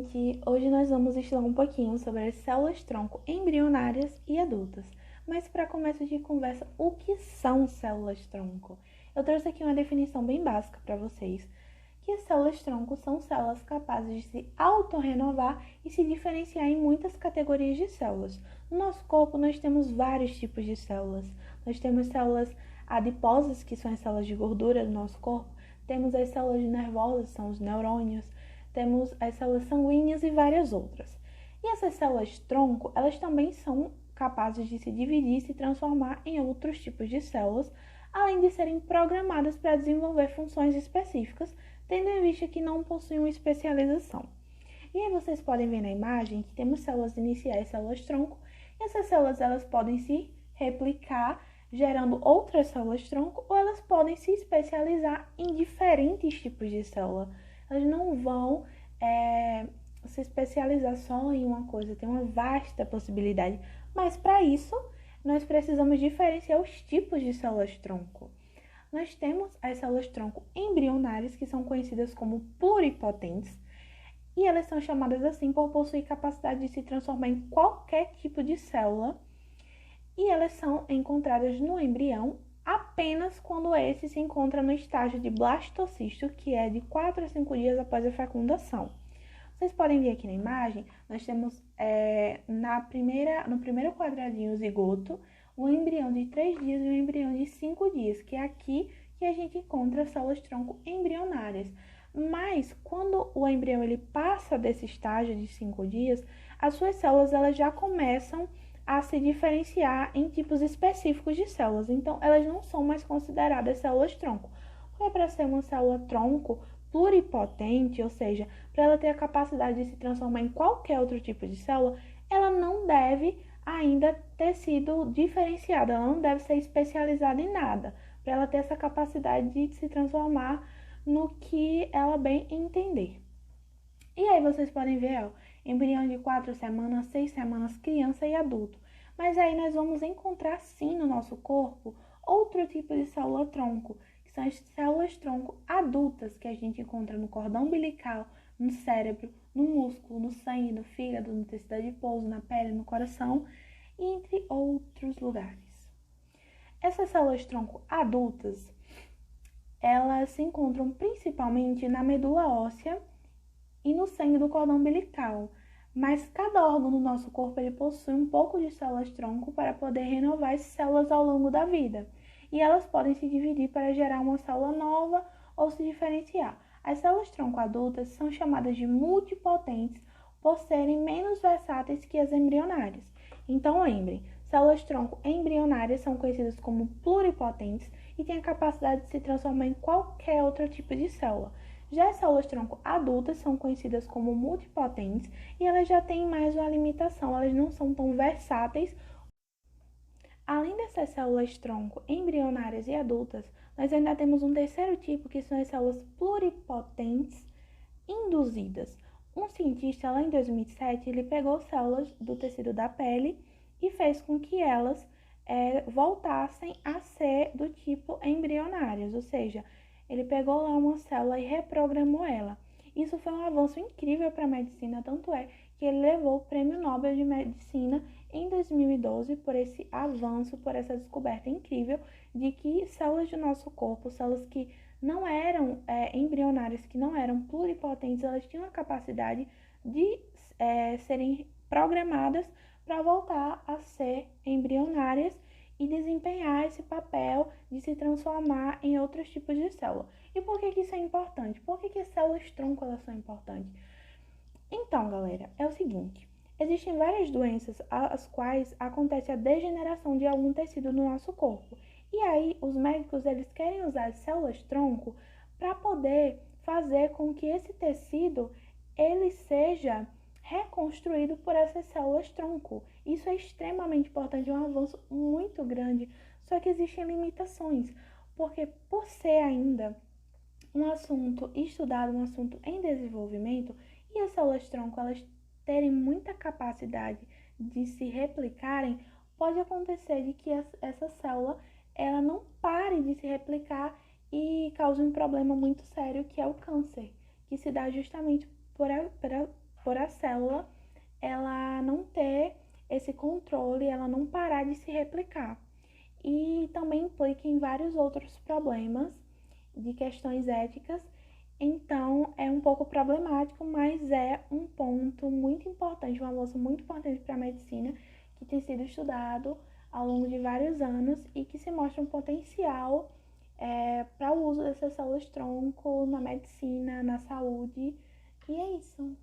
gente! Hoje nós vamos estudar um pouquinho sobre as células-tronco embrionárias e adultas. Mas para começo de conversa, o que são células-tronco? Eu trouxe aqui uma definição bem básica para vocês, que as células-tronco são células capazes de se autorrenovar e se diferenciar em muitas categorias de células. No nosso corpo nós temos vários tipos de células. Nós temos células adiposas, que são as células de gordura do nosso corpo. Temos as células nervosas, são os neurônios. Temos as células sanguíneas e várias outras. E essas células-tronco, elas também são capazes de se dividir e se transformar em outros tipos de células, além de serem programadas para desenvolver funções específicas, tendo em vista que não possuem uma especialização. E aí vocês podem ver na imagem que temos células iniciais, células-tronco, e essas células elas podem se replicar, gerando outras células-tronco, ou elas podem se especializar em diferentes tipos de célula. Elas não vão se especializar só em uma coisa, tem uma vasta possibilidade. Mas para isso, nós precisamos diferenciar os tipos de células-tronco. Nós temos as células-tronco embrionárias, que são conhecidas como pluripotentes, e elas são chamadas assim por possuir capacidade de se transformar em qualquer tipo de célula, e elas são encontradas no embrião apenas quando esse se encontra no estágio de blastocisto, que é de 4 a 5 dias após a fecundação. Vocês podem ver aqui na imagem, nós temos no primeiro quadradinho o zigoto, um embrião de 3 dias e um embrião de 5 dias, que é aqui que a gente encontra células-tronco embrionárias. Mas quando o embrião ele passa desse estágio de 5 dias, as suas células elas já começam a se diferenciar em tipos específicos de células. Então, elas não são mais consideradas células-tronco. Porque para ser uma célula-tronco pluripotente, ou seja, para ela ter a capacidade de se transformar em qualquer outro tipo de célula, ela não deve ainda ter sido diferenciada, ela não deve ser especializada em nada, para ela ter essa capacidade de se transformar no que ela bem entender. E aí vocês podem ver, ó, embrião de 4 semanas, 6 semanas, criança e adulto. Mas aí nós vamos encontrar sim no nosso corpo outro tipo de célula-tronco, que são as células-tronco adultas, que a gente encontra no cordão umbilical, no cérebro, no músculo, no sangue, no fígado, no tecido adiposo, na pele, no coração, entre outros lugares. Essas células-tronco adultas, elas se encontram principalmente na medula óssea e no sangue do cordão umbilical, mas cada órgão do nosso corpo ele possui um pouco de células-tronco para poder renovar as células ao longo da vida, e elas podem se dividir para gerar uma célula nova ou se diferenciar. As células-tronco adultas são chamadas de multipotentes por serem menos versáteis que as embrionárias. Então lembrem, células-tronco embrionárias são conhecidas como pluripotentes e têm a capacidade de se transformar em qualquer outro tipo de célula. Já as células-tronco adultas são conhecidas como multipotentes e elas já têm mais uma limitação, elas não são tão versáteis. Além dessas células-tronco embrionárias e adultas, nós ainda temos um terceiro tipo, que são as células pluripotentes induzidas. Um cientista lá em 2007, ele pegou células do tecido da pele e fez com que elas voltassem a ser do tipo embrionárias, ou seja, ele pegou lá uma célula e reprogramou ela. Isso foi um avanço incrível para a medicina, tanto é que ele levou o Prêmio Nobel de Medicina em 2012 por esse avanço, por essa descoberta incrível de que células do nosso corpo, células que não eram embrionárias, que não eram pluripotentes, elas tinham a capacidade de serem programadas para voltar a ser embrionárias e desempenhar esse papel de se transformar em outros tipos de célula. E por que isso é importante? Por que as células-tronco elas são importantes? Então, galera, é o seguinte, existem várias doenças as quais acontece a degeneração de algum tecido no nosso corpo. E aí, os médicos eles querem usar as células-tronco para poder fazer com que esse tecido ele seja reconstruído por essas células-tronco. Isso é extremamente importante, é um avanço muito grande, só que existem limitações, porque por ser ainda um assunto estudado, um assunto em desenvolvimento, e as células-tronco elas terem muita capacidade de se replicarem, pode acontecer de que essa célula ela não pare de se replicar e cause um problema muito sério, que é o câncer, que se dá justamente por a célula ela não ter esse controle, ela não parar de se replicar. E também implica em vários outros problemas de questões éticas. Então, é um pouco problemático, mas é um ponto muito importante, um avanço muito importante para a medicina, que tem sido estudado ao longo de vários anos e que se mostra um potencial para o uso dessas células-tronco na medicina, na saúde. E é isso.